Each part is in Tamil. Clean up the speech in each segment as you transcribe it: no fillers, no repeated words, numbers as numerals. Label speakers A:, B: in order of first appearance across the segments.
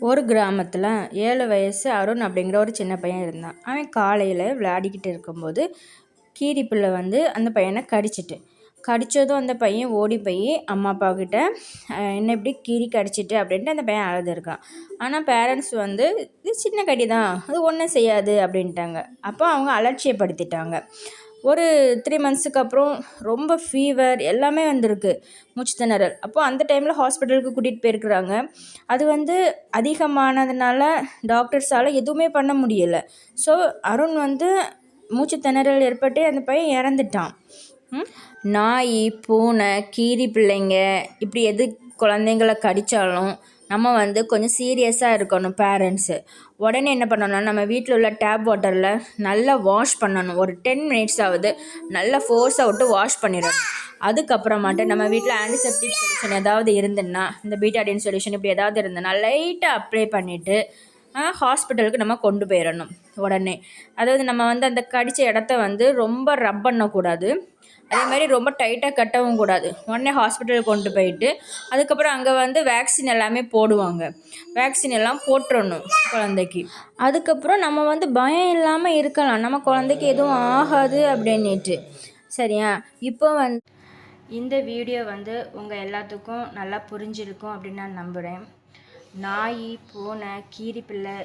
A: ஒரு கிராமத்தில் 7 வயசு அருண் அப்படிங்கிற ஒரு சின்ன பையன் இருந்தான். அவன் காலையில் விளையாடிக்கிட்டு இருக்கும்போது கீரி பிள்ளை வந்து அந்த பையனை கடித்ததும் அந்த பையன் ஓடி போய் அம்மா அப்பா கிட்ட என்ன இப்படி கீரி கடிச்சிட்டு அப்படின்ட்டு அந்த பையன் அழுதுருக்கான். ஆனால் பேரண்ட்ஸ் வந்து இது சின்ன கடி தான், அது ஒன்றும் செய்யாது அப்படின்ட்டாங்க. அப்போ அவங்க அலட்சியப்படுத்திட்டாங்க. ஒரு 3 மந்த்ஸுக்கு அப்புறம் ரொம்ப ஃபீவர் எல்லாமே வந்திருக்கு, மூச்சு திணறல். அப்போது அந்த டைமில் ஹாஸ்பிட்டலுக்கு கூட்டிகிட்டு போயிருக்கிறாங்க. அது வந்து அதிகமானதுனால டாக்டர்ஸால் எதுவுமே பண்ண முடியலை. ஸோ அருண் வந்து மூச்சு திணறல் ஏற்பட்டு அந்த பையன் இறந்துட்டான். நாய், பூனை, கீரி பிள்ளைங்க இப்படி எது குழந்தைங்களை கடித்தாலும் நம்ம வந்து கொஞ்சம் சீரியஸாக இருக்கணும் பேரண்ட்ஸு. உடனே என்ன பண்ணணும்னா, நம்ம வீட்டில் உள்ள டேப் வாட்டரில் நல்லா வாஷ் பண்ணணும். ஒரு 10 மினிட்ஸ் ஆகுது நல்லா ஃபோர்ஸாக விட்டு வாஷ் பண்ணிடணும். அதுக்கப்புறமாட்டு நம்ம வீட்டில் ஆன்டிசெப்டிக் சொல்யூஷன் ஏதாவது இருந்துன்னா, இந்த பீட்டாடின் சொல்யூஷன் இப்படி ஏதாவது இருந்ததுன்னா லைட்டாக அப்ளை பண்ணிவிட்டு ஹாஸ்பிட்டலுக்கு நம்ம கொண்டு போயிடணும் உடனே. அதாவது நம்ம வந்து அந்த கடித்த இடத்த வந்து ரொம்ப ரப் பண்ணக்கூடாது, அதே மாதிரி ரொம்ப டைட்டாக கட்டவும் கூடாது. உடனே ஹாஸ்பிட்டலுக்கு கொண்டு போயிட்டு அதுக்கப்புறம் அங்கே வந்து வேக்சின் எல்லாமே போடுவாங்க. வேக்சின் எல்லாம் போட்டுறணும் குழந்தைக்கு. அதுக்கப்புறம் நம்ம வந்து பயம் இல்லாமல் இருக்கலாம், நம்ம குழந்தைக்கு எதுவும் ஆகாது அப்படின்னுட்டு. சரியா? இப்போ வந்து இந்த வீடியோ வந்து உங்கள் எல்லாத்துக்கும் நல்லா புரிஞ்சிருக்கும் அப்படின்னு நான் நம்புகிறேன். நாய், பூனை, கீரி பிள்ளை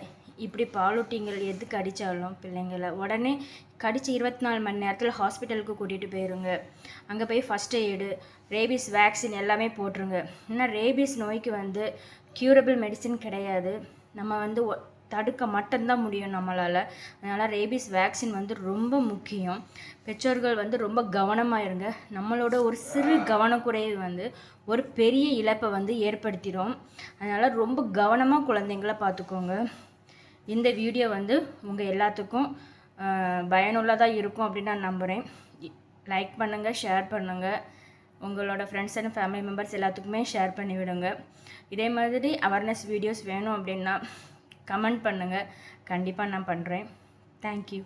A: இப்படி பாலூட்டிங்கள் எது கடித்தாலும் பிள்ளைங்களை உடனே கடித்து 24 மணி நேரத்தில் ஹாஸ்பிட்டலுக்கு கூட்டிகிட்டு போயிருங்க. அங்கே போய் ஃபஸ்ட்டு எய்டு, ரேபீஸ் வேக்சின் எல்லாமே போட்டுருங்க. ஏன்னா ரேபீஸ் நோய்க்கு வந்து க்யூரபிள் மெடிசின் கிடையாது, நம்ம வந்து தடுக்க மட்டும்தான் முடியும் நம்மளால். அதனால் ரேபீஸ் வேக்சின் வந்து ரொம்ப முக்கியம். பெற்றோர்கள் வந்து ரொம்ப கவனமாக இருங்க. நம்மளோட ஒரு சிறு கவனக்குறைவு வந்து ஒரு பெரிய இழப்பை வந்து ஏற்படுத்திடும். அதனால் ரொம்ப கவனமாக குழந்தைங்கள பார்த்துக்கோங்க. இந்த வீடியோ வந்து உங்கள் எல்லாத்துக்கும் பயனுள்ளதாக இருக்கும் அப்படின்னு நான் நம்புகிறேன். லைக் பண்ணுங்கள், ஷேர் பண்ணுங்கள், உங்களோட ஃப்ரெண்ட்ஸ் அண்ட் ஃபேமிலி மெம்பர்ஸ் எல்லாத்துக்குமே ஷேர் பண்ணி விடுங்க. இதே மாதிரி அவேர்னஸ் வீடியோஸ் வேணும் அப்படின்னா கமெண்ட் பண்ணுங்கள், கண்டிப்பாக நான் பண்ணுறேன். தேங்க்யூ.